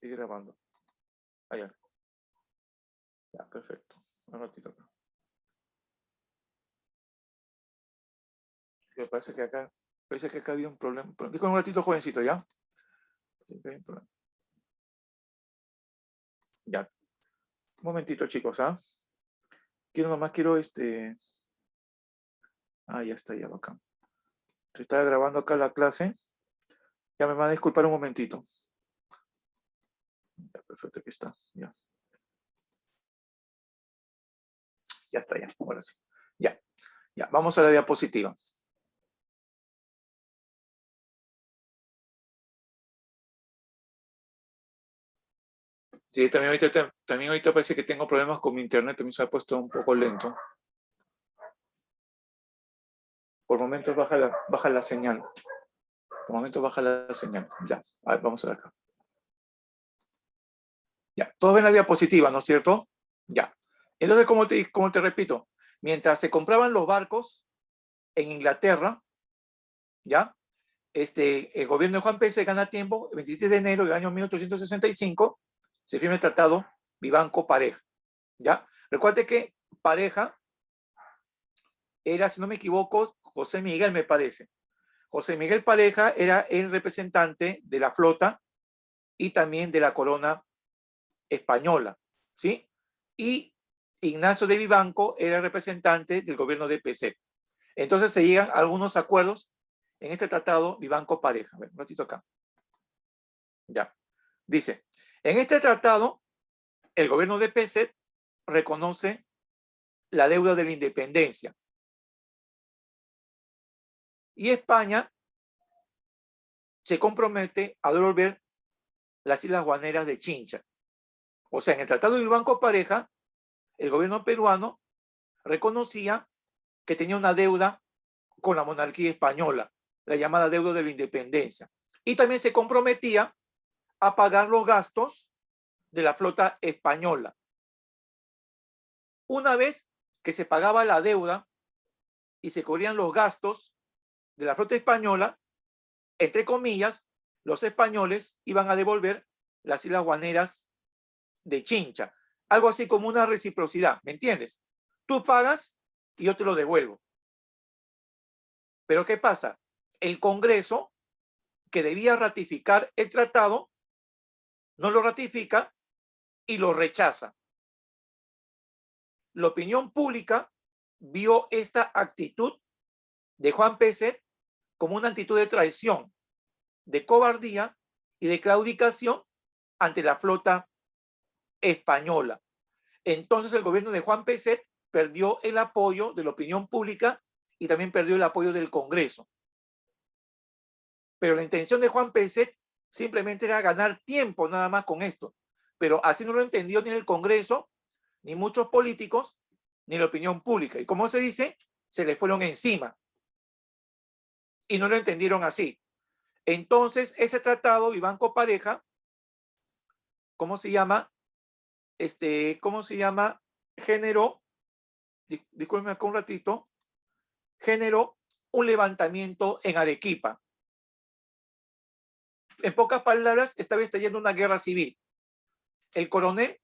Sigue grabando. Allá. Ya, perfecto. Un ratito acá. Me parece que acá había un problema. Disculpe un ratito, jovencito, ¿ya? Ya. Un momentito, chicos, ¿ah? Quiero ya está, ya bacán. Estaba grabando acá la clase. Ya me van a disculpar un momentito. Ya, perfecto, aquí está. Ya. Ya está, ya. Ahora sí. Ya. Ya, vamos a la diapositiva. Sí, también ahorita parece que tengo problemas con mi internet, también se ha puesto un poco lento. Por momentos baja la señal. Por momentos baja la señal. Ya, a ver, vamos a ver acá. Ya, todos ven la diapositiva, ¿no es cierto? Ya. Entonces, como te repito, mientras se compraban los barcos en Inglaterra, ¿ya? El gobierno de Juan Pérez gana tiempo, el 27 de enero del año 1865, se firma el tratado Vivanco-Pareja, ¿ya? Recuerde que Pareja era, si no me equivoco, José Miguel, me parece. José Miguel Pareja era el representante de la flota y también de la corona española, ¿sí? Y Ignacio de Vivanco era el representante del gobierno de Peset. Entonces se llegan a algunos acuerdos en este tratado Vivanco-Pareja. A ver, un ratito acá. Ya. Dice, en este tratado, el gobierno de Peset reconoce la deuda de la independencia. Y España se compromete a devolver las Islas Guaneras de Chincha. O sea, en el tratado de Vivanco-Pareja, el gobierno peruano reconocía que tenía una deuda con la monarquía española, la llamada deuda de la independencia. Y también se comprometía a pagar los gastos de la flota española. Una vez que se pagaba la deuda y se cubrían los gastos de la flota española, entre comillas, los españoles iban a devolver las Islas Guaneras de Chincha. Algo así como una reciprocidad, ¿me entiendes? Tú pagas y yo te lo devuelvo. Pero ¿qué pasa? El Congreso, que debía ratificar el tratado, no lo ratifica y lo rechaza. La opinión pública vio esta actitud de Juan Peset como una actitud de traición, de cobardía y de claudicación ante la flota española. Entonces el gobierno de Juan Peset perdió el apoyo de la opinión pública y también perdió el apoyo del Congreso. Pero la intención de Juan Peset simplemente era ganar tiempo nada más con esto. Pero así no lo entendió ni el Congreso, ni muchos políticos, ni la opinión pública. Y como se dice, se le fueron encima. Y no lo entendieron así. Entonces, ese tratado, Vivanco-Pareja, ¿cómo se llama? ¿Cómo se llama? Generó, discúlpenme acá un ratito, generó un levantamiento en Arequipa. En pocas palabras, estaba estallando una guerra civil. El coronel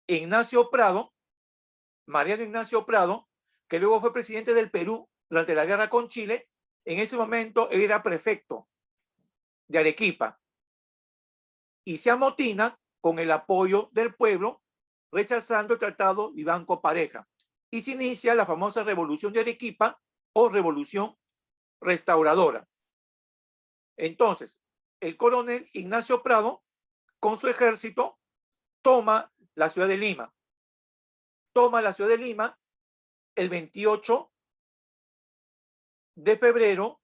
Ignacio Prado, Mariano Ignacio Prado, que luego fue presidente del Perú durante la guerra con Chile, en ese momento él era prefecto de Arequipa y se amotina con el apoyo del pueblo, rechazando el tratado Vivanco-Pareja. Y se inicia la famosa Revolución de Arequipa o Revolución Restauradora. Entonces, el coronel Ignacio Prado, con su ejército, toma la ciudad de Lima. Toma la ciudad de Lima el 28 de febrero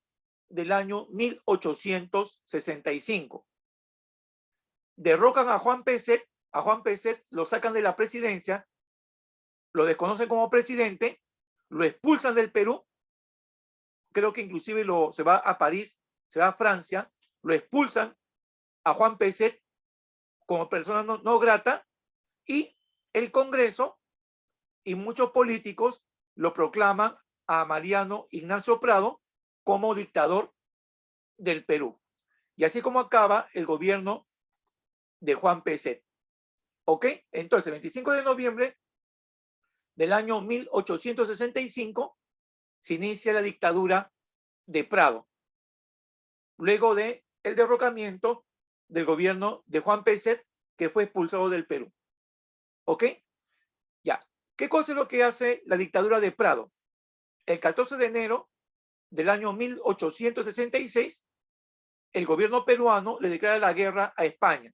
del año 1865. Derrocan a Juan Peset lo sacan de la presidencia, lo desconocen como presidente, lo expulsan del Perú, creo que inclusive se va a París, se va a Francia, lo expulsan a Juan Peset como persona no grata y el Congreso y muchos políticos lo proclaman a Mariano Ignacio Prado como dictador del Perú. Y así como acaba el gobierno de Juan Peset. ¿Ok? Entonces, el 25 de noviembre del año 1865 se inicia la dictadura de Prado, luego del derrocamiento del gobierno de Juan Peset, que fue expulsado del Perú. ¿Ok? Ya. ¿Qué cosa es lo que hace la dictadura de Prado? El 14 de enero del año 1866, el gobierno peruano le declara la guerra a España.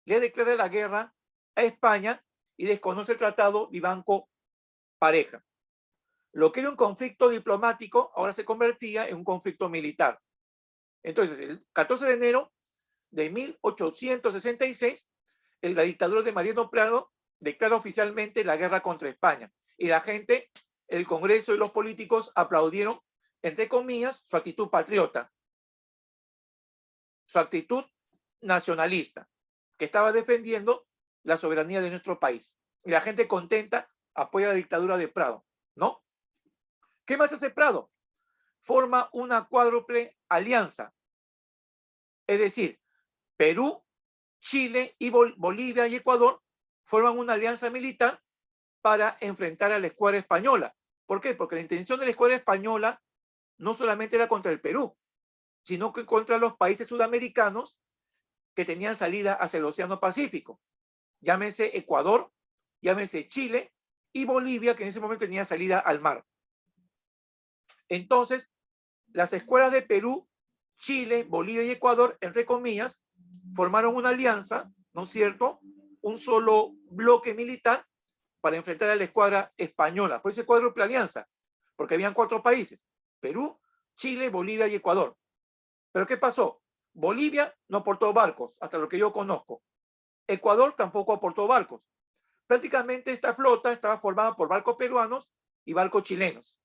Le declara la guerra a España y desconoce el tratado Vivanco-Pareja. Lo que era un conflicto diplomático ahora se convertía en un conflicto militar. Entonces, el 14 de enero de 1866, la dictadura de Mariano Prado declara oficialmente la guerra contra España. Y la gente, el Congreso y los políticos aplaudieron, entre comillas, su actitud patriota, su actitud nacionalista, que estaba defendiendo la soberanía de nuestro país. Y la gente contenta apoya la dictadura de Prado, ¿no? ¿Qué más hace Prado? Forma una cuádruple alianza. Es decir, Perú, Chile y Bolivia y Ecuador forman una alianza militar para enfrentar a la escuadra española. ¿Por qué? Porque la intención de la escuadra española no solamente era contra el Perú, sino que contra los países sudamericanos que tenían salida hacia el Océano Pacífico. Llámese Ecuador, llámese Chile y Bolivia, que en ese momento tenía salida al mar. Entonces, las escuadras de Perú, Chile, Bolivia y Ecuador, entre comillas, formaron una alianza, ¿no es cierto? Un solo bloque militar para enfrentar a la escuadra española. Por eso cuádruple alianza, porque habían 4 países: Perú, Chile, Bolivia y Ecuador. ¿Pero qué pasó? Bolivia no aportó barcos, hasta lo que yo conozco. Ecuador tampoco aportó barcos. Prácticamente esta flota estaba formada por barcos peruanos y barcos chilenos.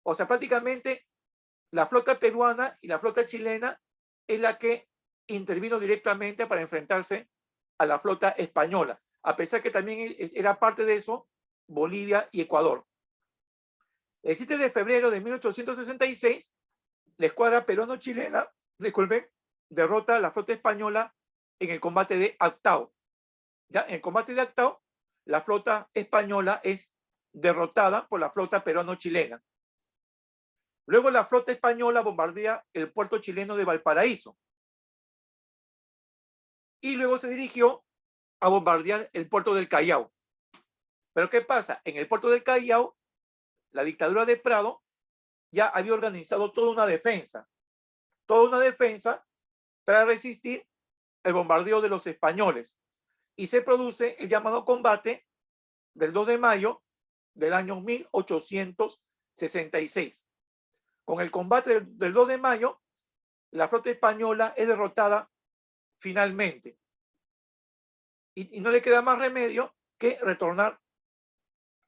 O sea, prácticamente la flota peruana y la flota chilena es la que intervino directamente para enfrentarse a la flota española, a pesar que también era parte de eso Bolivia y Ecuador. El 7 de febrero de 1866, la escuadra peruano-chilena, disculpen, derrota a la flota española en el combate de Actao. ¿Ya? En el combate de Actao, la flota española es derrotada por la flota peruano-chilena. Luego la flota española bombardea el puerto chileno de Valparaíso. Y luego se dirigió a bombardear el puerto del Callao. Pero ¿qué pasa? En el puerto del Callao, la dictadura de Prado ya había organizado toda una defensa para resistir el bombardeo de los españoles. Y se produce el llamado combate del 2 de mayo del año 1866. Con el combate del 2 de mayo, la flota española es derrotada finalmente. Y no le queda más remedio que retornar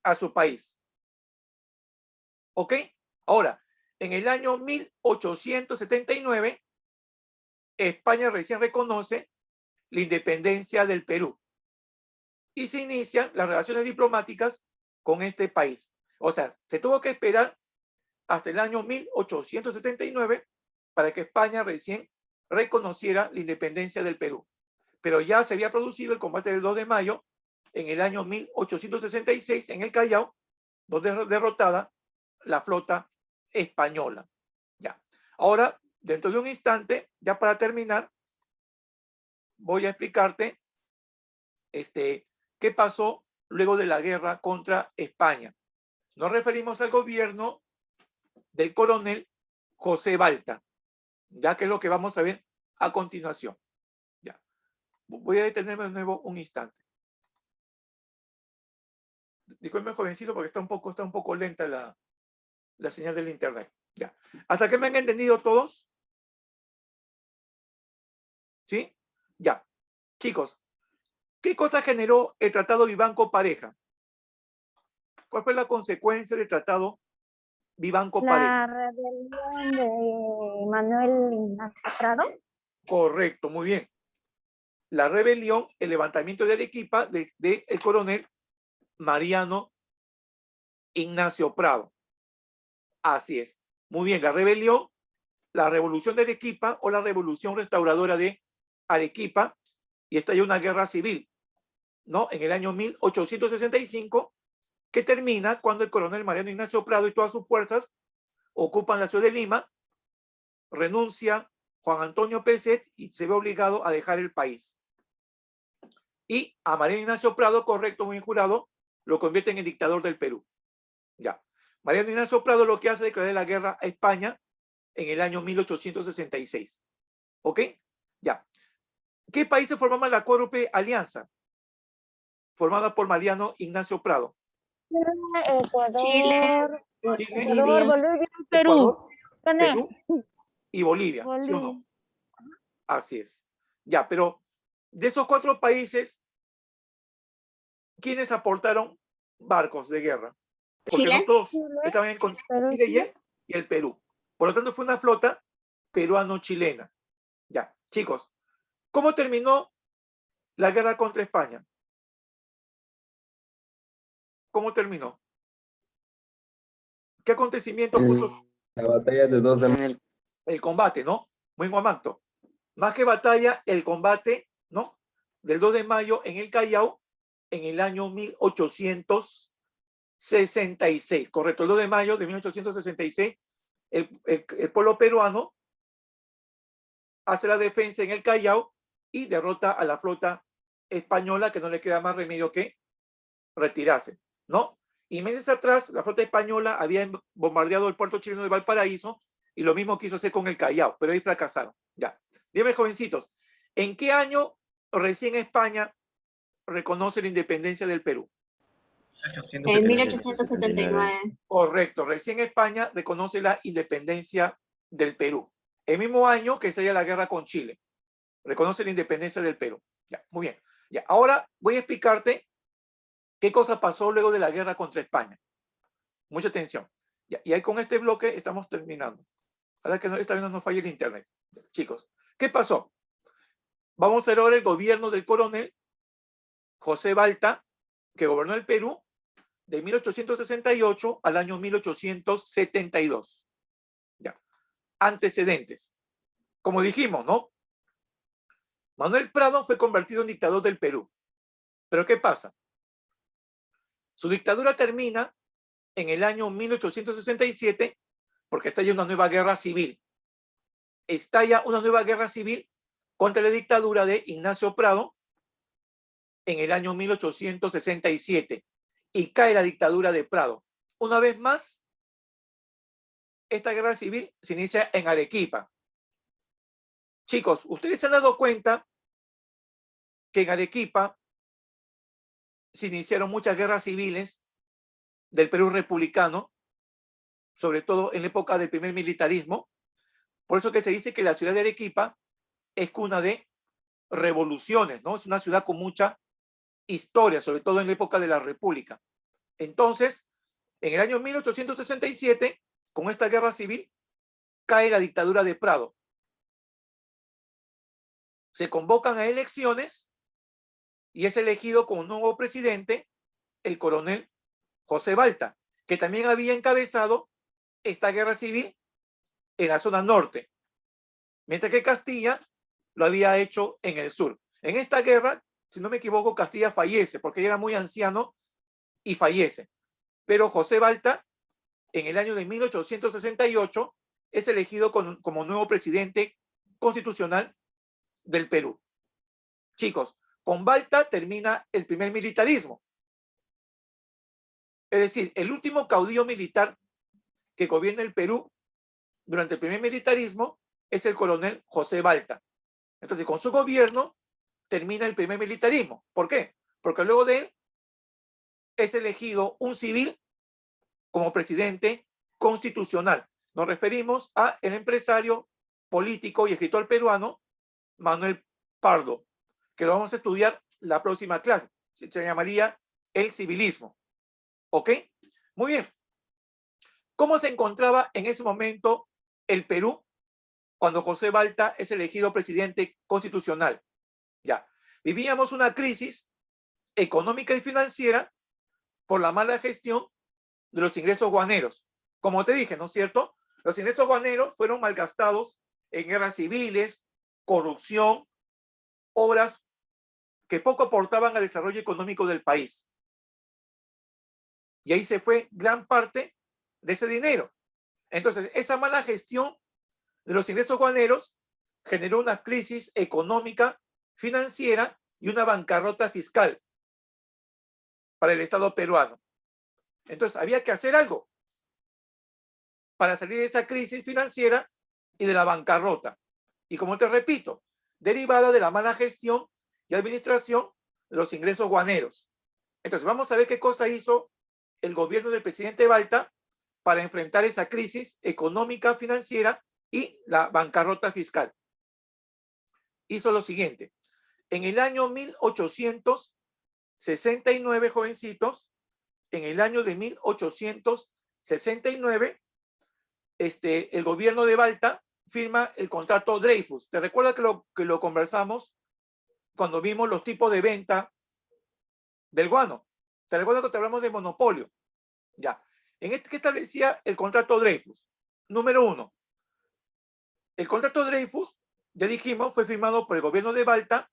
a su país. ¿Ok? Ahora, en el año 1879, España recién reconoce la independencia del Perú y se inician las relaciones diplomáticas con este país. O sea, se tuvo que esperar hasta el año 1879 para que España recién reconociera la independencia del Perú. Pero ya se había producido el combate del 2 de mayo en el año 1866 en el Callao, donde es derrotada la flota española. Ya. Ahora, dentro de un instante, ya para terminar, voy a explicarte qué pasó luego de la guerra contra España. Nos referimos al gobierno del coronel José Balta, ya que es lo que vamos a ver a continuación. Ya. Voy a detenerme de nuevo un instante. Disculpe, jovencito, porque está un poco lenta la señal del internet. Ya. ¿Hasta que me han entendido todos? ¿Sí? Ya. Chicos, ¿qué cosa generó el Tratado Vivanco-Pareja? ¿Cuál fue la consecuencia del Tratado Vivanco-Pareja? La rebelión de Manuel Ignacio Prado. Correcto, muy bien. La rebelión, el levantamiento de Arequipa del coronel Mariano Ignacio Prado. Así es. Muy bien, la rebelión, la revolución de Arequipa o la revolución restauradora de Arequipa y estalla una guerra civil, ¿no? En el año 1865, que termina cuando el coronel Mariano Ignacio Prado y todas sus fuerzas ocupan la ciudad de Lima, renuncia Juan Antonio Peset y se ve obligado a dejar el país. Y a Mariano Ignacio Prado, correcto, muy jurado, lo convierte en el dictador del Perú. Ya. Mariano Ignacio Prado lo que hace es declarar la guerra a España en el año 1866. ¿Ok? Ya. ¿Qué países formaban la cuádruple alianza? Formada por Mariano Ignacio Prado. Ecuador, Chile, Ecuador, Bolivia y Perú. Ecuador, Gané. Perú y Bolivia, ¿sí o no? Bolivia. Así es. Ya, pero de esos 4 países, ¿quiénes aportaron barcos de guerra? Porque Chile. no todos Chile, estaban con Perú, Chile y el Perú. Por lo tanto, fue una flota peruano-chilena. Ya, chicos, ¿cómo terminó la guerra contra España? ¿Cómo terminó? ¿Qué acontecimiento puso La batalla de 2 de mayo. el combate, no? Muy guamacto. Más que batalla, el combate, ¿no? Del 2 de mayo en el Callao en el año 1866. Correcto, el 2 de mayo de 1866, el pueblo peruano hace la defensa en el Callao y derrota a la flota española, que no le queda más remedio que retirarse, ¿no? Y meses atrás, la flota española había bombardeado el puerto chileno de Valparaíso y lo mismo quiso hacer con el Callao, pero ahí fracasaron. Ya. Dime, jovencitos, ¿en qué año recién España reconoce la independencia del Perú? En 1879. Correcto, recién España reconoce la independencia del Perú. El mismo año que estalla la guerra con Chile. Reconoce la independencia del Perú. Ya, muy bien. Ya, ahora voy a explicarte qué cosa pasó luego de la guerra contra España. Mucha atención. Ya, y ahí con este bloque estamos terminando. Ahora que esta vez no nos falle el internet. Chicos, ¿qué pasó? Vamos a ver ahora el gobierno del coronel José Balta, que gobernó el Perú de 1868 al año 1872. Ya. Antecedentes. Como dijimos, ¿no? Manuel Prado fue convertido en dictador del Perú. ¿Pero qué pasa? Su dictadura termina en el año 1867 porque estalla una nueva guerra civil. Estalla una nueva guerra civil contra la dictadura de Ignacio Prado en el año 1867 y cae la dictadura de Prado. Una vez más, esta guerra civil se inicia en Arequipa. Chicos, ustedes se han dado cuenta que en Arequipa se iniciaron muchas guerras civiles del Perú republicano, sobre todo en la época del primer militarismo. Por eso que se dice que la ciudad de Arequipa es cuna de revoluciones, ¿no? Es una ciudad con mucha historia, sobre todo en la época de la República. Entonces, en el año 1867, con esta guerra civil, cae la dictadura de Prado. Se convocan a elecciones y es elegido como nuevo presidente el coronel José Balta, que también había encabezado esta guerra civil en la zona norte, mientras que Castilla lo había hecho en el sur. En esta guerra, si no me equivoco, Castilla fallece porque era muy anciano y fallece. Pero José Balta, en el año de 1868, es elegido como nuevo presidente constitucional del Perú. Chicos, con Balta termina el primer militarismo. Es decir, el último caudillo militar que gobierna el Perú durante el primer militarismo es el coronel José Balta. Entonces, con su gobierno termina el primer militarismo. ¿Por qué? Porque luego de él es elegido un civil como presidente constitucional. Nos referimos a el empresario, político y escritor peruano Manuel Pardo, que lo vamos a estudiar la próxima clase. Se llamaría el civilismo. ¿Ok? Muy bien. ¿Cómo se encontraba en ese momento el Perú cuando José Balta es elegido presidente constitucional? Ya, vivíamos una crisis económica y financiera por la mala gestión de los ingresos guaneros. Como te dije, ¿no es cierto? Los ingresos guaneros fueron malgastados en guerras civiles, corrupción, obras que poco aportaban al desarrollo económico del país. Y ahí se fue gran parte de ese dinero. Entonces, esa mala gestión de los ingresos guaneros generó una crisis económica, financiera y una bancarrota fiscal para el Estado peruano. Entonces, había que hacer algo para salir de esa crisis financiera y de la bancarrota. Y como te repito, derivada de la mala gestión y administración de los ingresos guaneros. Entonces, vamos a ver qué cosa hizo el gobierno del presidente Balta para enfrentar esa crisis económica, financiera y la bancarrota fiscal. Hizo lo siguiente. En el año 1869, jovencitos, en el año de 1869, el gobierno de Balta firma el contrato Dreyfus. ¿Te recuerdas que lo conversamos cuando vimos los tipos de venta del guano? ¿Te recuerdas que te hablamos de monopolio? Ya. ¿Qué establecía el contrato Dreyfus? Número 1. El contrato Dreyfus, ya dijimos, fue firmado por el gobierno de Balta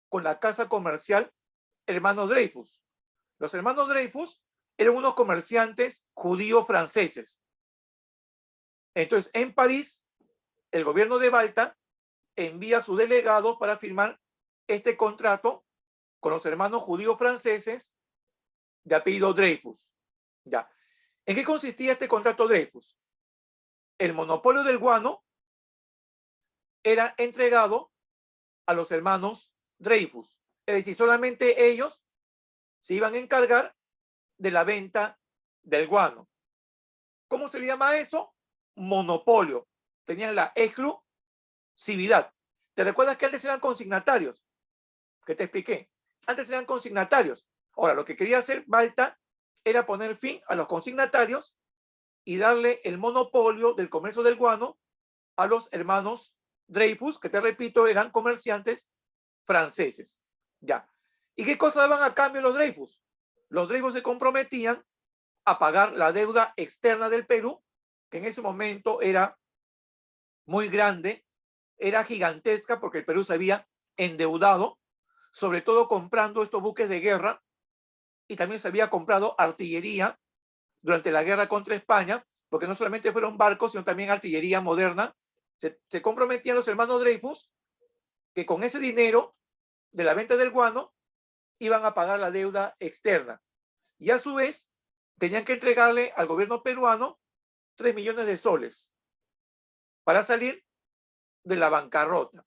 con la casa comercial Hermanos Dreyfus. Los hermanos Dreyfus eran unos comerciantes judíos franceses. Entonces, en París, el gobierno de Balta envía a su delegado para firmar este contrato con los hermanos judíos franceses de apellido Dreyfus. Ya. ¿En qué consistía este contrato Dreyfus? El monopolio del guano era entregado a los hermanos Dreyfus. Es decir, solamente ellos se iban a encargar de la venta del guano. ¿Cómo se le llama eso? Monopolio. Tenían la exclusividad. ¿Te recuerdas que antes eran consignatarios? Que te expliqué. Antes eran consignatarios. Ahora, lo que quería hacer Balta era poner fin a los consignatarios y darle el monopolio del comercio del guano a los hermanos Dreyfus, que te repito, eran comerciantes franceses. Ya. ¿Y qué cosa daban a cambio los Dreyfus? Los Dreyfus se comprometían a pagar la deuda externa del Perú, que en ese momento era muy grande, era gigantesca porque el Perú se había endeudado, sobre todo comprando estos buques de guerra, y también se había comprado artillería durante la guerra contra España, porque no solamente fueron barcos, sino también artillería moderna. Se comprometían los hermanos Dreyfus que con ese dinero de la venta del guano iban a pagar la deuda externa. Y a su vez, tenían que entregarle al gobierno peruano 3 millones de soles para salir de la bancarrota.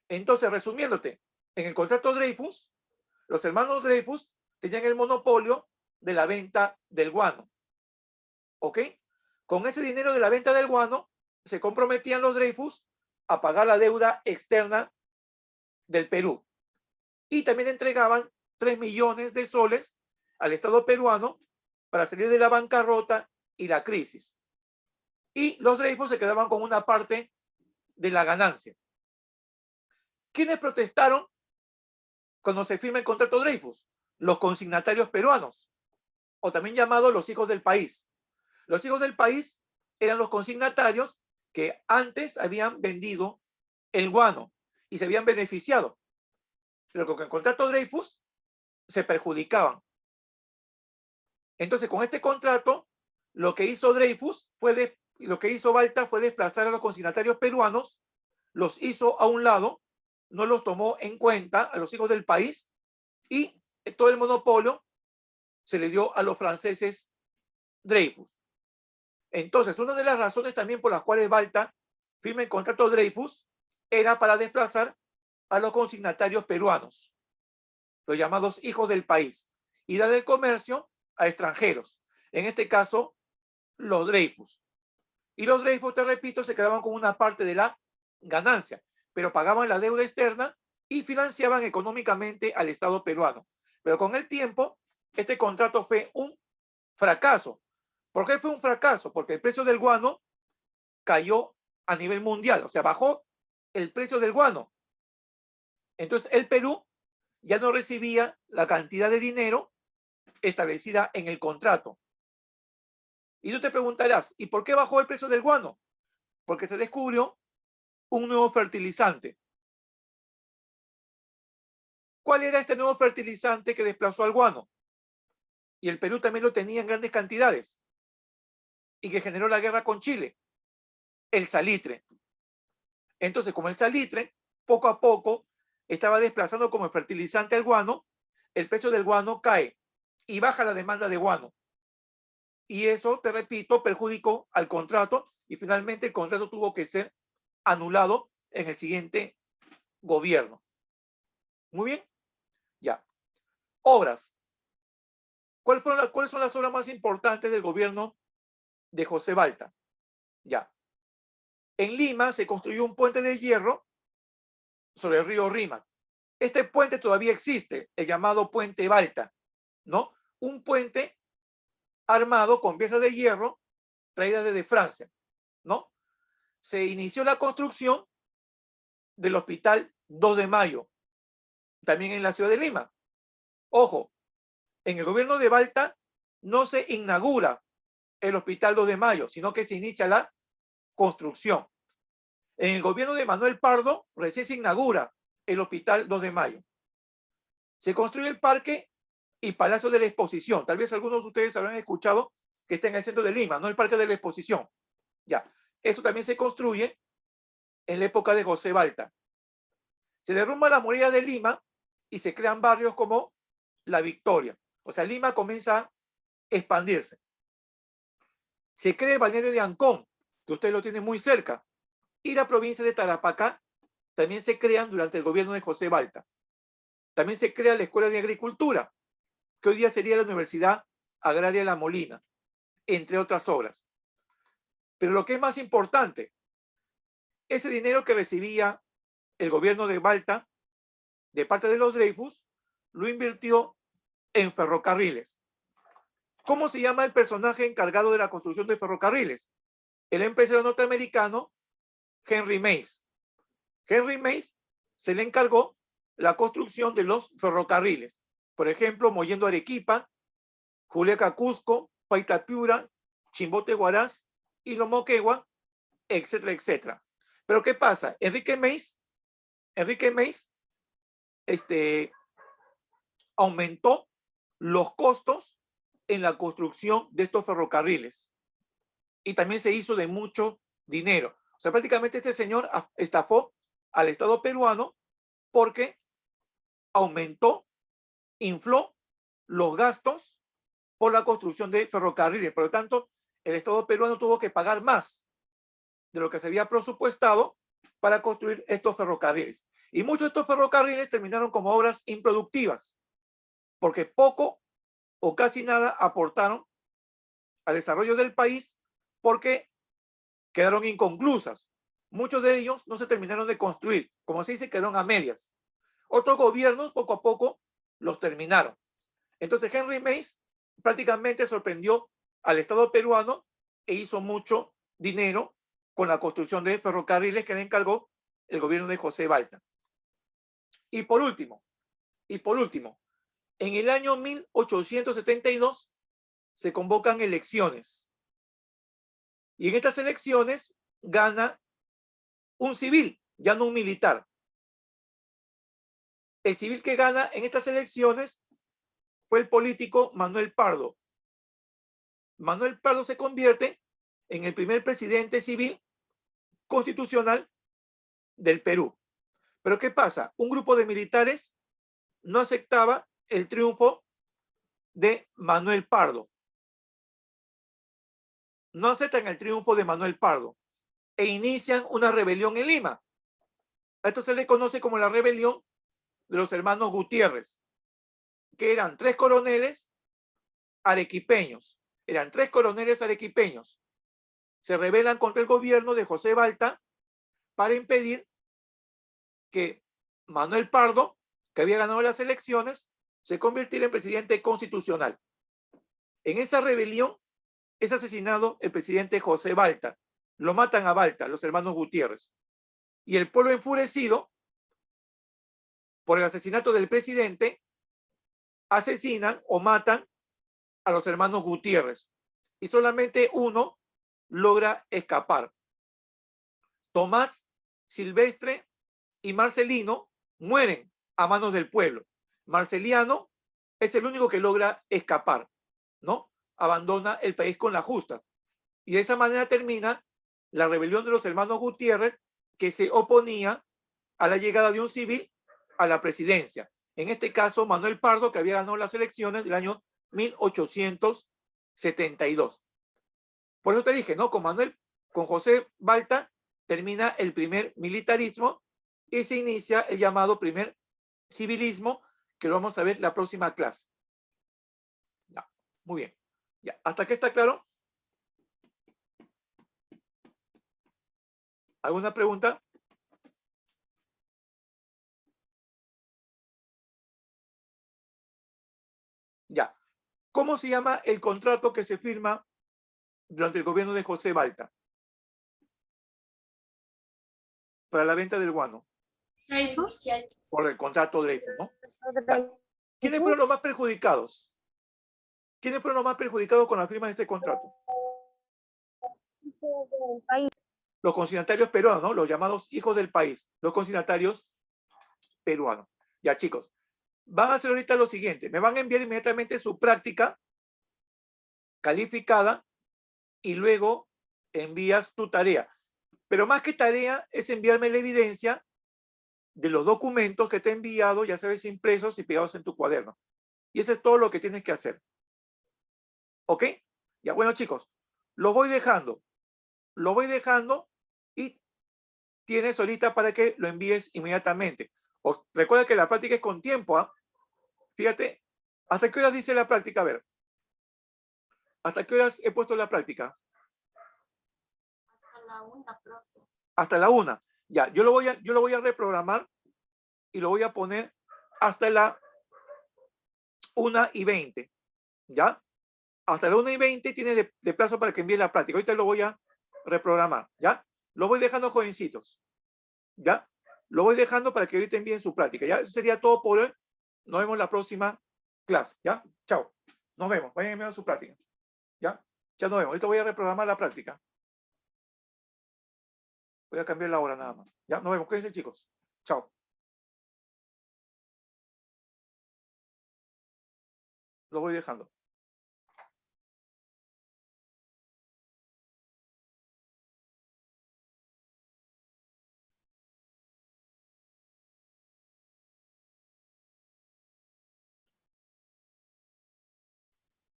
Entonces, resumiéndote, en el contrato Dreyfus, los hermanos Dreyfus tenían el monopolio de la venta del guano. ¿Ok? Con ese dinero de la venta del guano, se comprometían los Dreyfus a pagar la deuda externa del Perú. Y también entregaban 3 millones de soles al Estado peruano para salir de la bancarrota y la crisis. Y los Dreyfus se quedaban con una parte de la ganancia. ¿Quiénes protestaron cuando se firma el contrato Dreyfus? Los consignatarios peruanos, o también llamados los hijos del país. Los hijos del país eran los consignatarios que antes habían vendido el guano y se habían beneficiado. Pero con el contrato Dreyfus se perjudicaban. Entonces, con este contrato, lo que hizo Dreyfus lo que hizo Balta fue desplazar a los consignatarios peruanos, los hizo a un lado, no los tomó en cuenta a los hijos del país y todo el monopolio se le dio a los franceses Dreyfus. Entonces, una de las razones también por las cuales Balta firma el contrato Dreyfus era para desplazar a los consignatarios peruanos, los llamados hijos del país, y darle el comercio a extranjeros, en este caso, los Dreyfus. Y los Dreyfus, te repito, se quedaban con una parte de la ganancia, pero pagaban la deuda externa y financiaban económicamente al Estado peruano. Pero con el tiempo, este contrato fue un fracaso. ¿Por qué fue un fracaso? Porque el precio del guano cayó a nivel mundial, o sea, bajó el precio del guano. Entonces, el Perú ya no recibía la cantidad de dinero establecida en el contrato. Y tú te preguntarás, ¿y por qué bajó el precio del guano? Porque se descubrió un nuevo fertilizante. ¿Cuál era este nuevo fertilizante que desplazó al guano? Y el Perú también lo tenía en grandes cantidades y que generó la guerra con Chile. El salitre. Entonces, como el salitre, poco a poco, estaba desplazando como fertilizante al guano, el precio del guano cae y baja la demanda de guano. Y eso, te repito, perjudicó al contrato y finalmente el contrato tuvo que ser anulado en el siguiente gobierno. Muy bien. Ya. Obras. ¿Cuáles son las obras más importantes del gobierno de José Balta? Ya. En Lima se construyó un puente de hierro sobre el río Rímac. Este puente todavía existe, el llamado Puente Balta, ¿no? Un puente armado con piezas de hierro traídas desde Francia, ¿no? Se inició la construcción del Hospital 2 de Mayo, también en la ciudad de Lima. Ojo, en el gobierno de Balta no se inaugura el Hospital 2 de Mayo, sino que se inicia la construcción. En el gobierno de Manuel Pardo recién se inaugura el Hospital 2 de Mayo. Se construye el Parque y Palacio de la Exposición. Tal vez algunos de ustedes habrán escuchado que está en el centro de Lima, no el Parque de la Exposición. Ya, eso también se construye en la época de José Balta. Se derrumba la muralla de Lima y se crean barrios como La Victoria. O sea, Lima comienza a expandirse. Se crea el balneario de Ancón, que usted lo tiene muy cerca, y la provincia de Tarapacá también se crean durante el gobierno de José Balta. También se crea la Escuela de Agricultura, que hoy día sería la Universidad Agraria La Molina, entre otras obras. Pero lo que es más importante, ese dinero que recibía el gobierno de Balta de parte de los Dreyfus, lo invirtió en ferrocarriles. ¿Cómo se llama el personaje encargado de la construcción de ferrocarriles? El empresario norteamericano Henry Mays. Henry Mays se le encargó la construcción de los ferrocarriles. Por ejemplo, Mollendo Arequipa, Juliaca Cusco, Paita Piura, Chimbote Huaraz, Hilo Moquegua, etcétera, etcétera. Pero ¿qué pasa? Enrique Mays aumentó los costos en la construcción de estos ferrocarriles y también se hizo de mucho dinero. O sea, prácticamente este señor estafó al Estado peruano porque infló los gastos por la construcción de ferrocarriles. Por lo tanto, el Estado peruano tuvo que pagar más de lo que se había presupuestado para construir estos ferrocarriles. Y muchos de estos ferrocarriles terminaron como obras improductivas, porque poco o casi nada aportaron al desarrollo del país porque quedaron inconclusas. Muchos de ellos no se terminaron de construir, como se dice, quedaron a medias. Otros gobiernos poco a poco los terminaron. Entonces Henry Mays prácticamente sorprendió al Estado peruano e hizo mucho dinero con la construcción de ferrocarriles que le encargó el gobierno de José Balta. Y por último, en el año 1872 se convocan elecciones. Y en estas elecciones gana un civil, ya no un militar. El civil que gana en estas elecciones fue el político Manuel Pardo. Manuel Pardo se convierte en el primer presidente civil constitucional del Perú. Pero ¿qué pasa? Un grupo de militares no aceptaba el triunfo de Manuel Pardo. No aceptan el triunfo de Manuel Pardo e inician una rebelión en Lima. A esto se le conoce como la rebelión de los hermanos Gutiérrez, que eran tres coroneles arequipeños. Se rebelan contra el gobierno de José Balta para impedir que Manuel Pardo, que había ganado las elecciones, se convirtiera en presidente constitucional. En esa rebelión es asesinado el presidente José Balta. Lo matan a Balta, los hermanos Gutiérrez. Y el pueblo enfurecido por el asesinato del presidente, asesinan o matan a los hermanos Gutiérrez. Y solamente uno logra escapar. Tomás, Silvestre y Marcelino mueren a manos del pueblo. Marceliano es el único que logra escapar, ¿no? Abandona el país con la justa. Y de esa manera termina la rebelión de los hermanos Gutiérrez, que se oponía a la llegada de un civil a la presidencia. En este caso, Manuel Pardo, que había ganado las elecciones del año 1872. Por eso te dije, ¿no? Con José Balta termina el primer militarismo y se inicia el llamado primer civilismo, que lo vamos a ver la próxima clase. Ya, muy bien. Ya, ¿hasta aquí está claro? ¿Alguna pregunta? Ya. ¿Cómo se llama el contrato que se firma durante el gobierno de José Balta para la venta del guano? Dreyfus. Por el contrato Dreyfus, ¿no? ¿Quiénes fueron los más perjudicados? ¿Quiénes fueron los más perjudicados con la firma de este contrato? del país. Los consignatarios peruanos, ¿no? Los llamados hijos del país, los consignatarios peruanos. Ya, chicos, van a hacer ahorita lo siguiente. Me van a enviar inmediatamente su práctica calificada y luego envías tu tarea. Pero más que tarea es enviarme la evidencia de los documentos que te he enviado, ya sabes, impresos y pegados en tu cuaderno. Y eso es todo lo que tienes que hacer. ¿Ok? Ya, bueno, chicos, lo voy dejando y tienes ahorita para que lo envíes inmediatamente. Recuerda que la práctica es con tiempo, ¿ah? Fíjate, ¿hasta qué horas dice la práctica? A ver, ¿hasta qué horas he puesto la práctica? Hasta la 1, profe. Hasta la 1. Ya, yo lo voy a reprogramar y lo voy a poner hasta la 1:20. ¿Ya? Hasta la 1:20 tienes de plazo para que envíe la práctica. Ahorita lo voy a reprogramar. ¿Ya? Lo voy dejando, jovencitos. ¿Ya? Lo voy dejando para que ahorita envíen su práctica. ¿Ya? Eso sería todo por hoy. Nos vemos la próxima clase. ¿Ya? Chao. Nos vemos. Vayan enviando su práctica. ¿Ya? Ya nos vemos. Ahorita voy a reprogramar la práctica. Voy a cambiar la hora nada más. ¿Ya? Nos vemos. Cuídense, chicos. Chao. Lo voy dejando.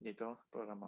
Listo, programa.